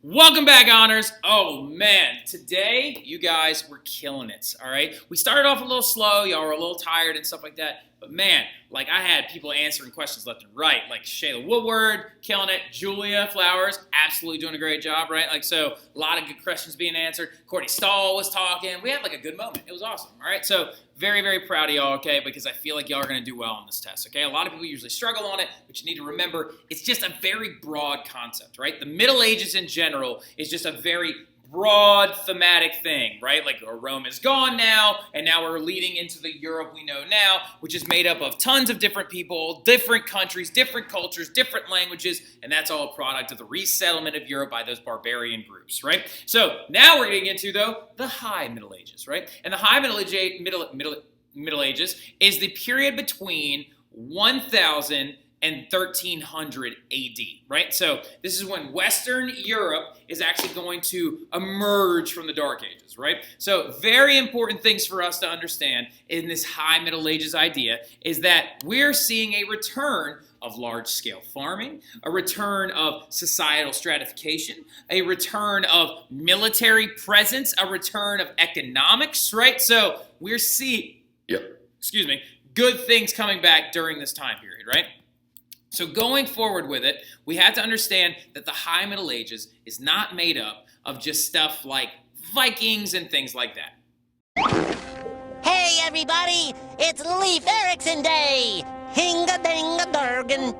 Welcome back, Honors. Oh, man. Today, you guys were killing it, all right? We started off a little slow. Y'all were a little tired and stuff like that. But, man, like, I had people answering questions left and right. Like, Shayla Woodward, killing it. Julia Flowers, absolutely doing a great job, right? Like, so, a lot of good questions being answered. Courtney Stahl was talking. We had, like, a good moment. It was awesome, all right? So, very, very proud of y'all, okay? Because I feel like y'all are going to do well on this test, okay? A lot of people usually struggle on it, but you need to remember it's just a very broad concept, right? The Middle Ages in general is just a very broad thematic thing, right? Like Rome is gone now, and now we're leading into the Europe we know now, which is made up of tons of different people, different countries, different cultures, different languages, and that's all a product of the resettlement of Europe by those barbarian groups, right? So now we're getting into, though, the High Middle Ages, right? And the High Middle Ages is the period between 1000 and 1300 AD, right? So this is when Western Europe is actually going to emerge from the Dark Ages, right? So very important things for us to understand in this High Middle Ages idea is that we're seeing a return of large-scale farming, a return of societal stratification, a return of military presence, a return of economics, right? So we're seeing, good things coming back during this time period, right? So going forward with it, we have to understand that the High Middle Ages is not made up of just stuff like Vikings and things like that. Hey everybody, it's Leif Erikson Day! Hinga-dinga-durgan!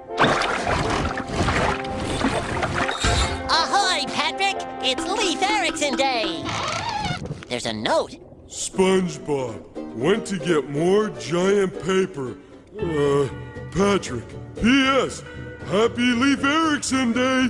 Ahoy, Patrick! It's Leif Erikson Day! There's a note. SpongeBob went to get more giant paper. Patrick, P.S. Happy Leif Erikson Day!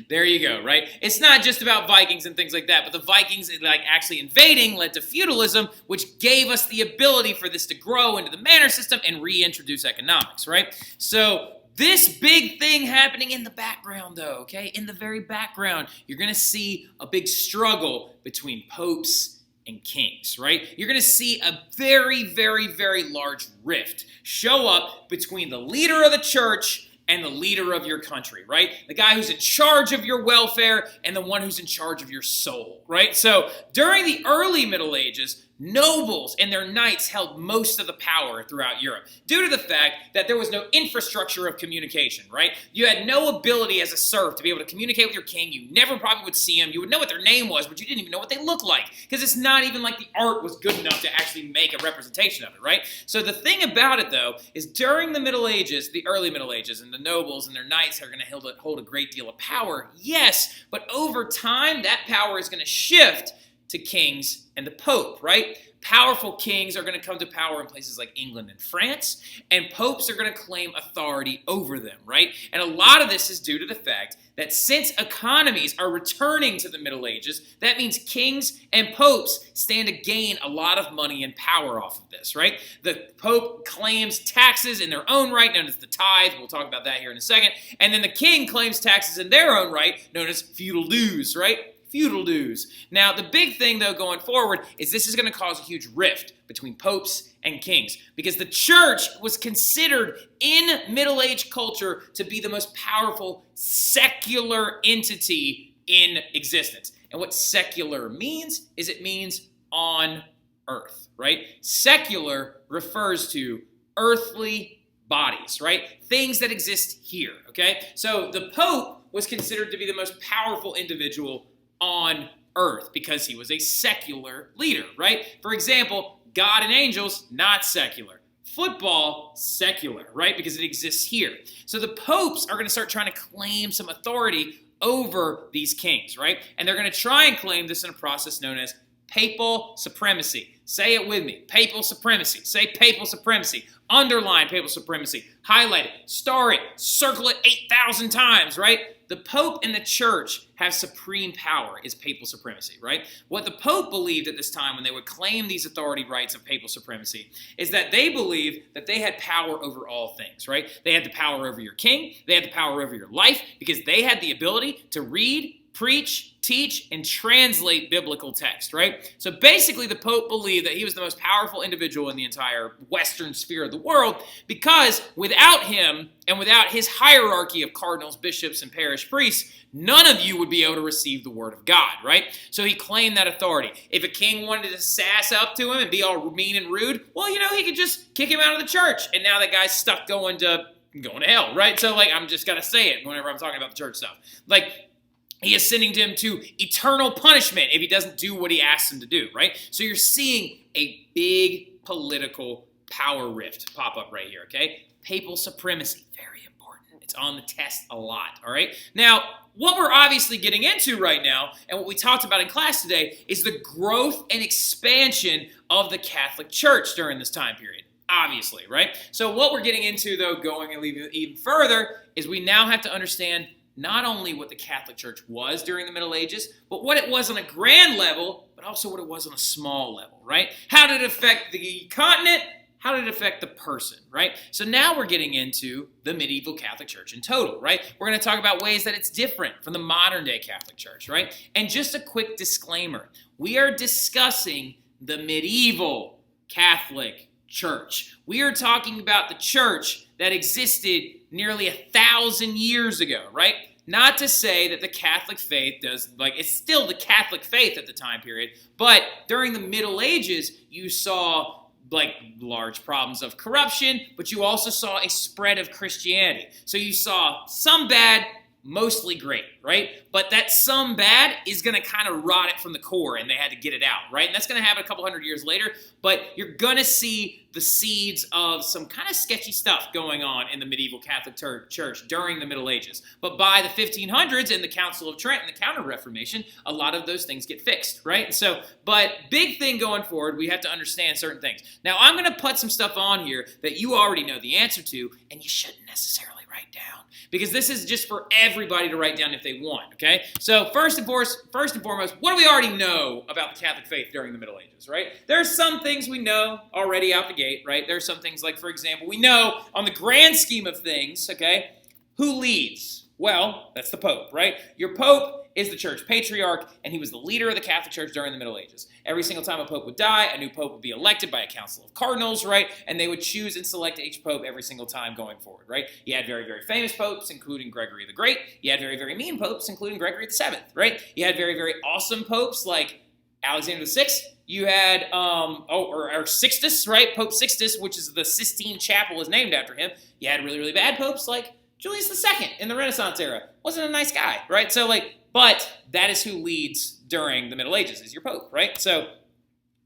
There you go, right? It's not just about Vikings and things like that, but the Vikings actually invading led to feudalism, which gave us the ability for this to grow into the manor system and reintroduce economics, right? So this big thing happening in the background, though, okay? In the very background, you're going to see a big struggle between popes and kings, right? You're going to see a very, very, very large rift show up between the leader of the church and the leader of your country, right? The guy who's in charge of your welfare and the one who's in charge of your soul, right? So during the early Middle Ages, nobles and their knights held most of the power throughout Europe due to the fact that there was no infrastructure of communication, right? You had no ability as a serf to be able to communicate with your king. You never probably would see them. You would know what their name was, but you didn't even know what they looked like because it's not even like the art was good enough to actually make a representation of it, right? So the thing about it, though, is during the Middle Ages, the early Middle Ages, and the nobles and their knights are going to hold a great deal of power, yes, but over time, that power is going to shift to kings and the Pope, right? Powerful kings are going to come to power in places like England and France, and popes are going to claim authority over them, right? And a lot of this is due to the fact that since economies are returning to the Middle Ages, that means kings and popes stand to gain a lot of money and power off of this, right? The Pope claims taxes in their own right, known as the tithe. We'll talk about that here in a second. And then the king claims taxes in their own right, known as feudal dues, right? Feudal dues. Now, the big thing, though, going forward is this is going to cause a huge rift between popes and kings because the church was considered in Middle Age culture to be the most powerful secular entity in existence. And what secular means is it means on earth, right? Secular refers to earthly bodies, right? Things that exist here, okay? So the Pope was considered to be the most powerful individual on earth because he was a secular leader, right? For example, God and angels, not secular. Football, secular, right? Because it exists here. So the popes are going to start trying to claim some authority over these kings, right? And they're going to try and claim this in a process known as papal supremacy. Say it with me. Papal supremacy. Say papal supremacy. Underline papal supremacy. Highlight it. Star it. Circle it 8,000 times, right? The Pope and the Church have supreme power is papal supremacy, right? What the Pope believed at this time when they would claim these authority rights of papal supremacy is that they believed that they had power over all things, right? They had the power over your king. They had the power over your life because they had the ability to read preach, teach, and translate biblical text, right? So basically, the Pope believed that he was the most powerful individual in the entire Western sphere of the world because without him and without his hierarchy of cardinals, bishops, and parish priests, none of you would be able to receive the word of God, right? So he claimed that authority. If a king wanted to sass up to him and be all mean and rude, well, he could just kick him out of the church, and now that guy's stuck going to hell, right? So, I'm just got to say it whenever I'm talking about the church stuff. He is sending him to eternal punishment if he doesn't do what he asks him to do, right? So you're seeing a big political power rift pop up right here, okay? Papal supremacy, very important. It's on the test a lot, all right? Now, what we're obviously getting into right now, and what we talked about in class today, is the growth and expansion of the Catholic Church during this time period. Obviously, right? So what we're getting into, though, going even further, is we now have to understand not only what the Catholic Church was during the Middle Ages, but what it was on a grand level, but also what it was on a small level, right? How did it affect the continent? How did it affect the person, right? So now we're getting into the medieval Catholic Church in total, right? We're going to talk about ways that it's different from the modern day Catholic Church, right? And just a quick disclaimer, we are discussing the medieval Catholic Church. We are talking about the church that existed nearly 1,000 years ago, right? Not to say that the Catholic faith it's still the Catholic faith at the time period, but during the Middle Ages, you saw large problems of corruption, but you also saw a spread of Christianity. So you saw some bad, mostly great, right? But that some bad is going to kind of rot it from the core, and they had to get it out, right? And that's going to happen a couple hundred years later, but you're going to see the seeds of some kind of sketchy stuff going on in the medieval Catholic Church during the Middle Ages. But by the 1500s and the Council of Trent and the Counter-Reformation, a lot of those things get fixed, right? But big thing going forward, we have to understand certain things. Now, I'm going to put some stuff on here that you already know the answer to, and you shouldn't necessarily write down, because this is just for everybody to write down if they want, okay? So first and foremost, what do we already know about the Catholic faith during the Middle Ages, right? There are some things we know already out the gate, right? There are some things like, for example, we know on the grand scheme of things, okay, who leads? Well, that's the Pope, right? Your Pope is the church patriarch, and he was the leader of the Catholic Church during the Middle Ages. Every single time a pope would die, a new pope would be elected by a council of cardinals, right? And they would choose and select each pope every single time going forward, right? You had very, very famous popes, including Gregory the Great. You had very, very mean popes, including Gregory the Seventh, right? You had very, very awesome popes like Alexander VI. You had, or Sixtus, right? Pope Sixtus, which is the Sistine Chapel is named after him. You had really, really bad popes like Julius II in the Renaissance era. Wasn't a nice guy, right? So but that is who leads during the Middle Ages, is your Pope, right? So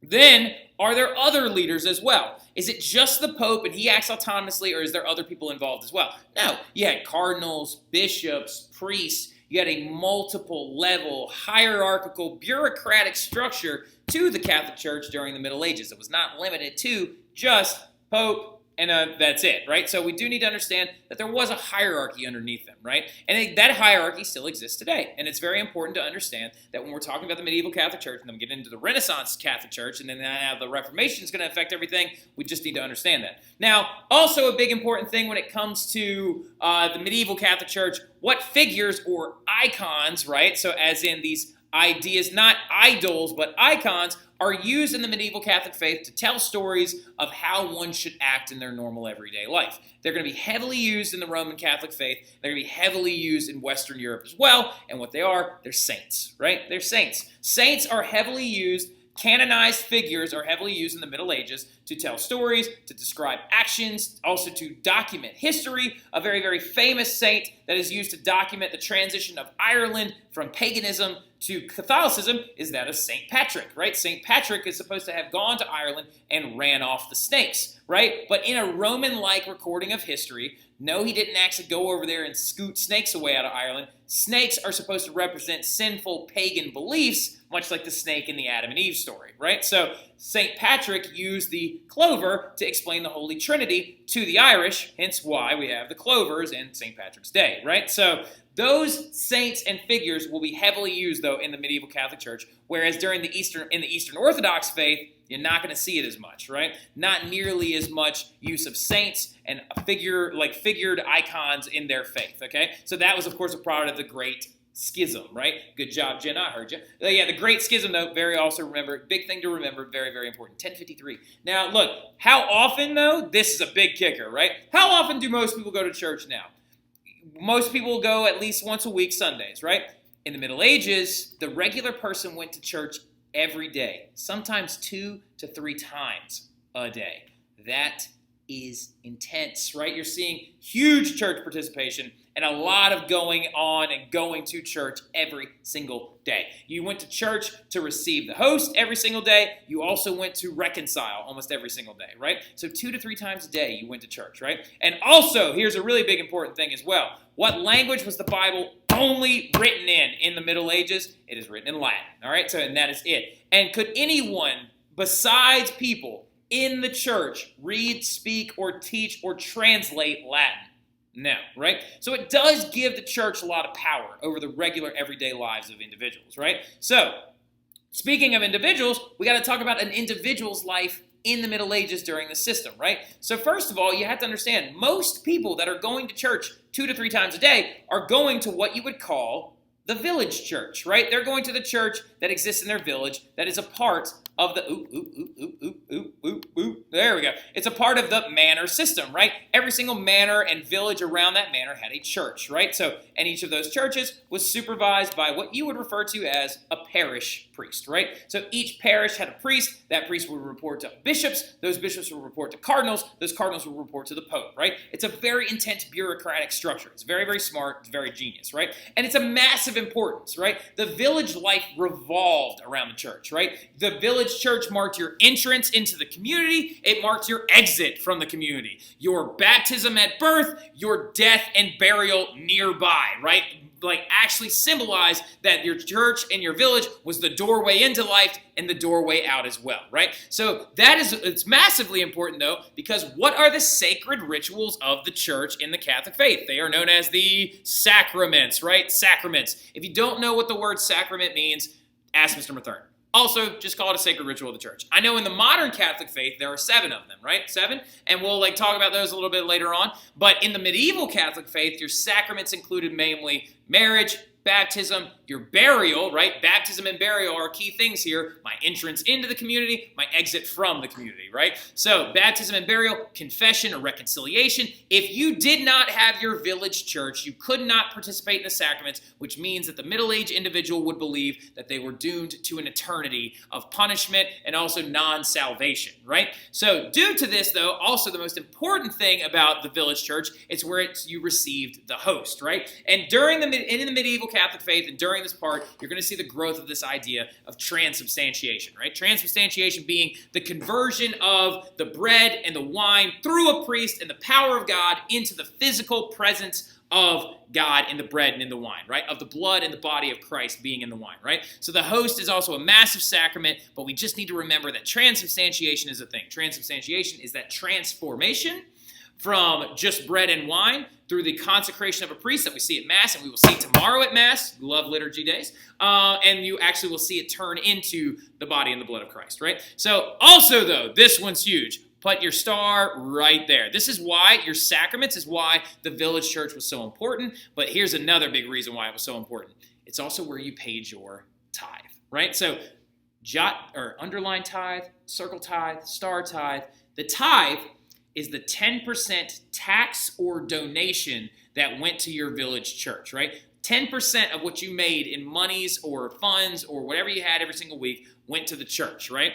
then, are there other leaders as well? Is it just the Pope and he acts autonomously, or is there other people involved as well? No, you had cardinals, bishops, priests. You had a multiple level, hierarchical, bureaucratic structure to the Catholic Church during the Middle Ages. It was not limited to just Pope, and that's it, right? So we do need to understand that there was a hierarchy underneath them, right? And that hierarchy still exists today. And it's very important to understand that when we're talking about the medieval Catholic Church, and then we get into the Renaissance Catholic Church, and then how the Reformation is going to affect everything, we just need to understand that. Now, also a big important thing when it comes to the medieval Catholic Church, what figures or icons, right? So as in these ideas, not idols, but icons, are used in the medieval Catholic faith to tell stories of how one should act in their normal everyday life. They're going to be heavily used in the Roman Catholic faith. They're going to be heavily used in Western Europe as well. And what they are, they're saints, right? They're saints. Saints are heavily used. Canonized figures are heavily used in the Middle Ages to tell stories, to describe actions, also to document history. A very, very famous saint that is used to document the transition of Ireland from paganism to Catholicism is that of St. Patrick, right? St. Patrick is supposed to have gone to Ireland and ran off the snakes, right? But in a Roman-like recording of history, no, he didn't actually go over there and scoot snakes away out of Ireland. Snakes are supposed to represent sinful pagan beliefs, much like the snake in the Adam and Eve story, right? So St. Patrick used the clover to explain the Holy Trinity to the Irish, hence why we have the clovers in St. Patrick's Day, right? So those saints and figures will be heavily used, though, in the medieval Catholic Church, whereas in the Eastern Orthodox faith, you're not going to see it as much, right? Not nearly as much use of saints and figured icons in their faith, okay? So that was, of course, a product of the Great Schism, right? Good job, Jenna. I heard you. Yeah, the Great Schism, though, big thing to remember, very, very important. 1053. Now, look, how often, though? This is a big kicker, right? How often do most people go to church now? Most people go at least once a week, Sundays, right? In the Middle Ages, the regular person went to church every day, sometimes 2 to 3 times a day. That is intense, right? You're seeing huge church participation and a lot of going on and going to church every single day. You went to church to receive the host every single day. You also went to reconcile almost every single day, right? So 2 to 3 times a day you went to church, right? And also, here's a really big important thing as well. What language was the Bible only written in the Middle Ages? It is written in Latin, all right? So, and that is it. And could anyone besides people in the church read, speak, or teach, or translate Latin? No, right? So it does give the church a lot of power over the regular everyday lives of individuals, right? So, speaking of individuals, we got to talk about an individual's life in the Middle Ages during the system, right? So first of all, you have to understand, most people that are going to church 2 to 3 times a day are going to what you would call the village church, right? They're going to the church that exists in their village that is a part of the, there we go. It's a part of the manor system, right? Every single manor and village around that manor had a church, right? So, and each of those churches was supervised by what you would refer to as a parish priest, right? So each parish had a priest. That priest would report to bishops. Those bishops would report to cardinals. Those cardinals would report to the pope, right? It's a very intense bureaucratic structure. It's very, very smart. It's very genius, right? And it's a massive importance, right? The village life revolved around the church, right? The village church marked your entrance into the community. It marked your exit from the community. Your baptism at birth, your death and burial nearby, right? Like actually symbolize that your church and your village was the doorway into life and the doorway out as well, right? So it's massively important though, because what are the sacred rituals of the church in the Catholic faith? They are known as the sacraments, right? Sacraments. If you don't know what the word sacrament means, ask Mr. Mathern. Also, just call it a sacred ritual of the church. I know in the modern Catholic faith, there are 7 of them, right? 7? And we'll talk about those a little bit later on. But in the medieval Catholic faith, your sacraments included mainly marriage, baptism, your burial, right? Baptism and burial are key things here. My entrance into the community, my exit from the community, right? So baptism and burial, confession or reconciliation. If you did not have your village church, you could not participate in the sacraments, which means that the middle-aged individual would believe that they were doomed to an eternity of punishment and also non-salvation, right? So due to this, though, also the most important thing about the village church is where you received the host, right? And in the medieval Catholic faith and during this part, you're going to see the growth of this idea of transubstantiation, right? Transubstantiation being the conversion of the bread and the wine through a priest and the power of God into the physical presence of God in the bread and in the wine, right? Of the blood and the body of Christ being in the wine, right? So the host is also a massive sacrament, but we just need to remember that transubstantiation is a thing. Transubstantiation is that transformation from just bread and wine through the consecration of a priest that we see at Mass, and we will see tomorrow at Mass. Love liturgy days. And you actually will see it turn into the body and the blood of Christ, right? So also, though, this one's huge. Put your star right there. This is why your sacraments is why the village church was so important. But here's another big reason why it was so important. It's also where you paid your tithe, right? So underline tithe, circle tithe, star tithe. The tithe is the 10% tax or donation that went to your village church, right? 10% of what you made in monies or funds or whatever you had every single week went to the church, right?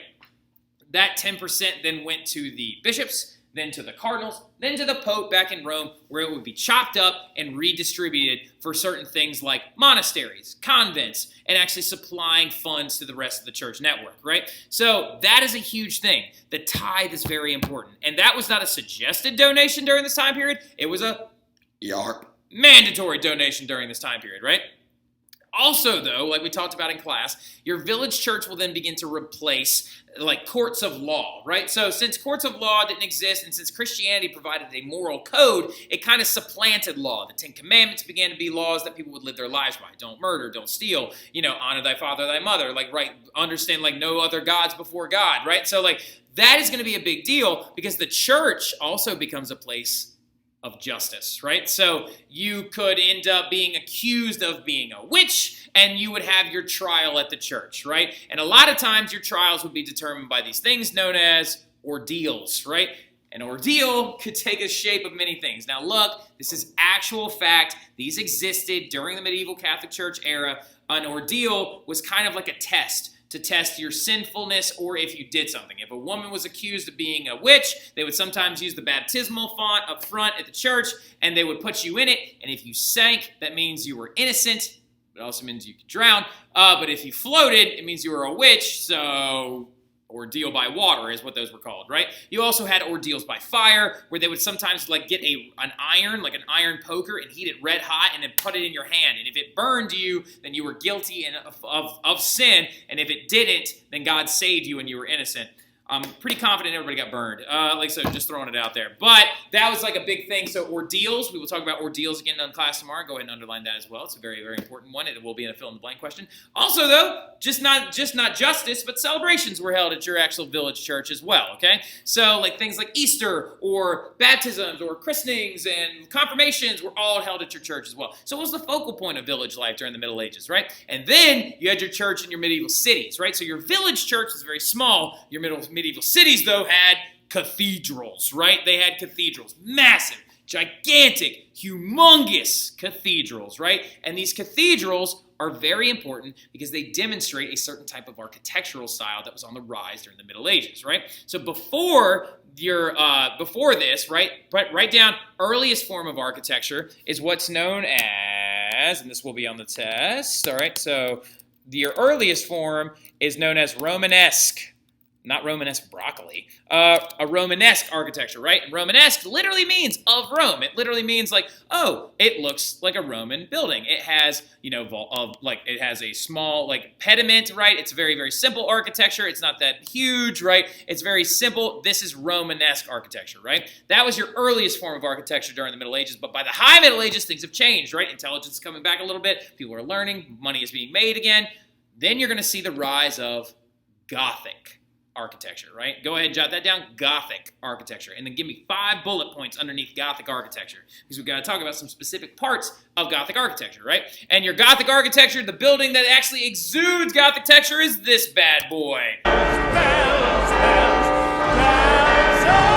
That 10% then went to the bishops, then to the cardinals, then to the Pope back in Rome, where it would be chopped up and redistributed for certain things like monasteries, convents, and actually supplying funds to the rest of the church network, right? So that is a huge thing. The tithe is very important. And that was not a suggested donation during this time period. It was a mandatory donation during this time period, right? Also, though, like we talked about in class, your village church will then begin to replace courts of law, right? So since courts of law didn't exist and since Christianity provided a moral code, it kind of supplanted law. The 10 Commandments began to be laws that people would live their lives by. Don't murder, don't steal, honor thy father, thy mother, right? Understand no other gods before God, right? So that is going to be a big deal because the church also becomes a place of justice, right? So you could end up being accused of being a witch, and you would have your trial at the church, right? And a lot of times your trials would be determined by these things known as ordeals, right? An ordeal could take a shape of many things. Now look, this is actual fact. These existed during the medieval Catholic Church era. An ordeal was kind of like a test to test your sinfulness or if you did something. If a woman was accused of being a witch, they would sometimes use the baptismal font up front at the church, and they would put you in it, and if you sank, that means you were innocent. It also means you could drown. But if you floated, it means you were a witch, so ordeal by water is what those were called, right? You also had ordeals by fire, where they would sometimes like get an iron poker, and heat it red hot and then put it in your hand. And if it burned you, then you were guilty of sin. And if it didn't, then God saved you and you were innocent. I'm pretty confident everybody got burned. So just throwing it out there. But that was like a big thing. So ordeals, we will talk about ordeals again in class tomorrow. Go ahead and underline that as well. It's a very, very important one. It will be in a fill-in-the-blank question. Also, though, just not justice, but celebrations were held at your actual village church as well, okay? So like things like Easter or baptisms or christenings and confirmations were all held at your church as well. So it was the focal point of village life during the Middle Ages, right? And then you had your church in your medieval cities, right? So your village church was very small. Your medieval cities, though, had cathedrals, right? They had cathedrals, massive, gigantic, humongous cathedrals, right? And these cathedrals are very important because they demonstrate a certain type of architectural style that was on the rise during the Middle Ages, right? So before this, right, write down earliest form of architecture is what's known as, and this will be on the test, all right? So your earliest form is known as Romanesque. Not Romanesque broccoli, a Romanesque architecture, right? And Romanesque literally means of Rome. It literally means like, oh, it looks like a Roman building. It has, it has a small like pediment, right? It's very, very simple architecture. It's not that huge, right? It's very simple. This is Romanesque architecture, right? That was your earliest form of architecture during the Middle Ages. But by the High Middle Ages, things have changed, right? Intelligence is coming back a little bit. People are learning. Money is being made again. Then you're going to see the rise of Gothic architecture, right? Go ahead and jot that down, Gothic architecture. And then give me 5 bullet points underneath Gothic architecture, because we've got to talk about some specific parts of Gothic architecture, right? And your Gothic architecture, the building that actually exudes Gothic texture is this bad boy. Bells, bells, bells of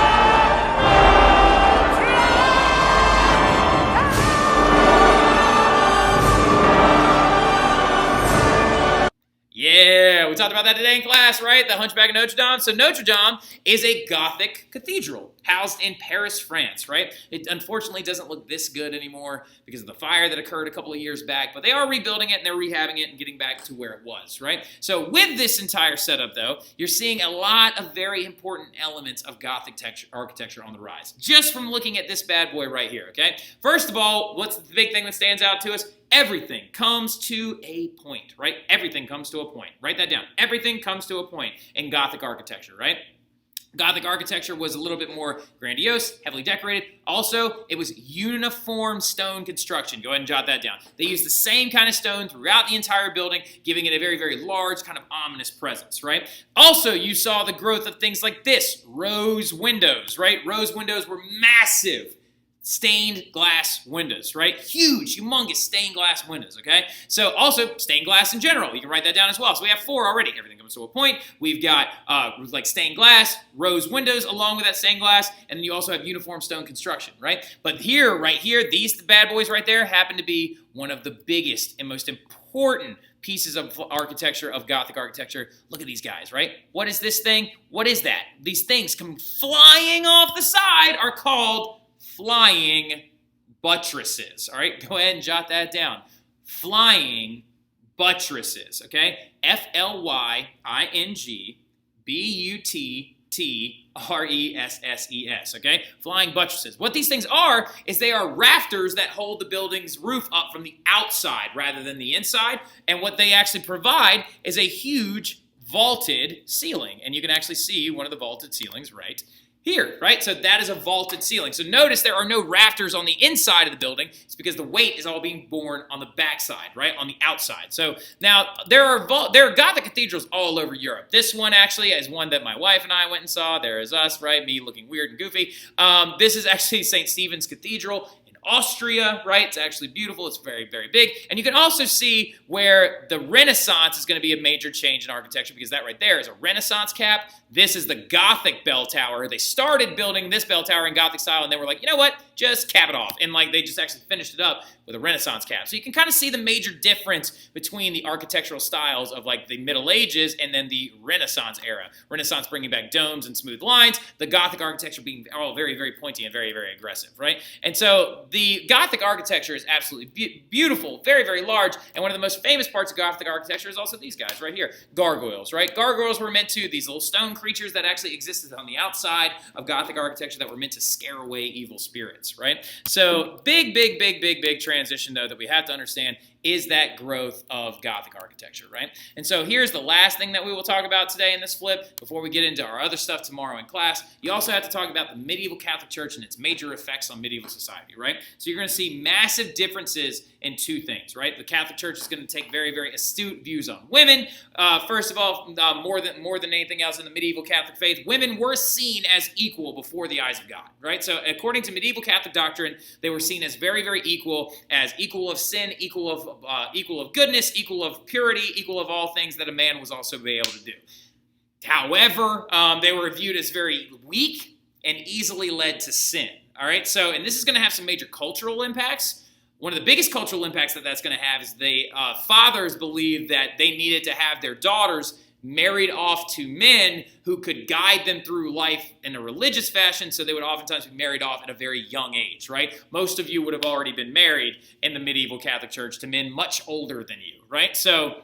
Yeah, we talked about that today in class, right? The Hunchback of Notre Dame. So Notre Dame is a Gothic cathedral housed in Paris, France, right? It unfortunately doesn't look this good anymore because of the fire that occurred a couple of years back, but they are rebuilding it and they're rehabbing it and getting back to where it was, right? So with this entire setup, though, you're seeing a lot of very important elements of Gothic architecture on the rise, just from looking at this bad boy right here, okay? First of all, what's the big thing that stands out to us? Everything comes to a point, right? Everything comes to a point. Write that down. Everything comes to a point in Gothic architecture, right? Gothic architecture was a little bit more grandiose, heavily decorated. Also, it was uniform stone construction. Go ahead and jot that down. They used the same kind of stone throughout the entire building, giving it a very, very large, kind of ominous presence, right? Also, you saw the growth of things like this, rose windows, right? Rose windows were massive. Stained glass windows, right? Huge, humongous stained glass windows, okay? So also stained glass in general. You can write that down as well. So we have 4 already. Everything comes to a point. We've got like stained glass, rose windows along with that stained glass, and then you also have uniform stone construction, right? But here, right here, these bad boys right there happen to be one of the biggest and most important pieces of architecture, of Gothic architecture. Look at these guys, right? What is this thing? What is that? These things come flying off the side are called flying buttresses, all right? Go ahead and jot that down. Flying buttresses, okay? FLYING okay? Flying buttresses. What these things are is they are rafters that hold the building's roof up from the outside rather than the inside, and what they actually provide is a huge vaulted ceiling, and you can actually see one of the vaulted ceilings right here, right? So that is a vaulted ceiling. So notice there are no rafters on the inside of the building. It's because the weight is all being borne on the backside, right? On the outside. So now there are Gothic cathedrals all over Europe. This one actually is one that my wife and I went and saw. There is us, right? Me looking weird and goofy. This is actually St. Stephen's Cathedral in Austria, right? It's actually beautiful. It's very, very big. And you can also see where the Renaissance is going to be a major change in architecture, because that right there is a Renaissance cap. This is the Gothic bell tower. They started building this bell tower in Gothic style, and they were like, you know what? Just cap it off. And like they just actually finished it up with a Renaissance cap. So you can kind of see the major difference between the architectural styles of like the Middle Ages and then the Renaissance era. Renaissance bringing back domes and smooth lines. The Gothic architecture being all very, very pointy and very, very aggressive, right? And so the Gothic architecture is absolutely beautiful, very, very large. And one of the most famous parts of Gothic architecture is also these guys right here, gargoyles, right? Gargoyles were meant to, these little stone creatures that actually existed on the outside of Gothic architecture that were meant to scare away evil spirits, right? So big transition, though, that we have to understand is that growth of Gothic architecture, right? And so here's the last thing that we will talk about today in this flip before we get into our other stuff tomorrow in class. You also have to talk about the medieval Catholic Church and its major effects on medieval society, right? So you're going to see massive differences in two things, right? The Catholic Church is going to take very, very astute views on women. First of all, more than anything else in the medieval Catholic faith, women were seen as equal before the eyes of God, right? So according to medieval Catholic doctrine, they were seen as very, very equal of sin, equal of goodness, equal of purity, equal of all things that a man was also be able to do. However, they were viewed as very weak and easily led to sin. All right, so, and this is going to have some major cultural impacts. One of the biggest cultural impacts that's going to have is the fathers believed that they needed to have their daughters married off to men who could guide them through life in a religious fashion, so they would oftentimes be married off at a very young age, right? Most of you would have already been married in the medieval Catholic Church to men much older than you, right? So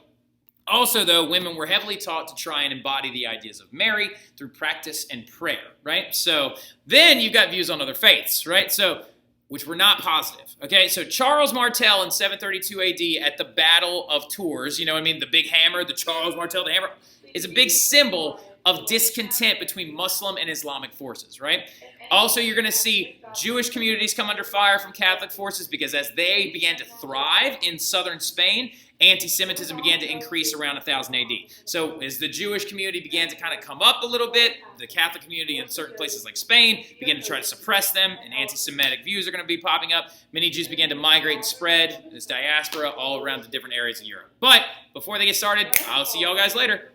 also, though, women were heavily taught to try and embody the ideas of Mary through practice and prayer, right? So then you've got views on other faiths, right? So, which were not positive, okay? So Charles Martel in 732 AD at the Battle of Tours, you know what I mean? The big hammer, the Charles Martel, the hammer, is a big symbol of discontent between Muslim and Islamic forces, right? Also, you're going to see Jewish communities come under fire from Catholic forces because as they began to thrive in southern Spain, anti-Semitism began to increase around 1000 AD. So as the Jewish community began to kind of come up a little bit, the Catholic community in certain places like Spain began to try to suppress them, and anti-Semitic views are going to be popping up. Many Jews began to migrate and spread this diaspora all around the different areas of Europe. But before they get started, I'll see y'all guys later.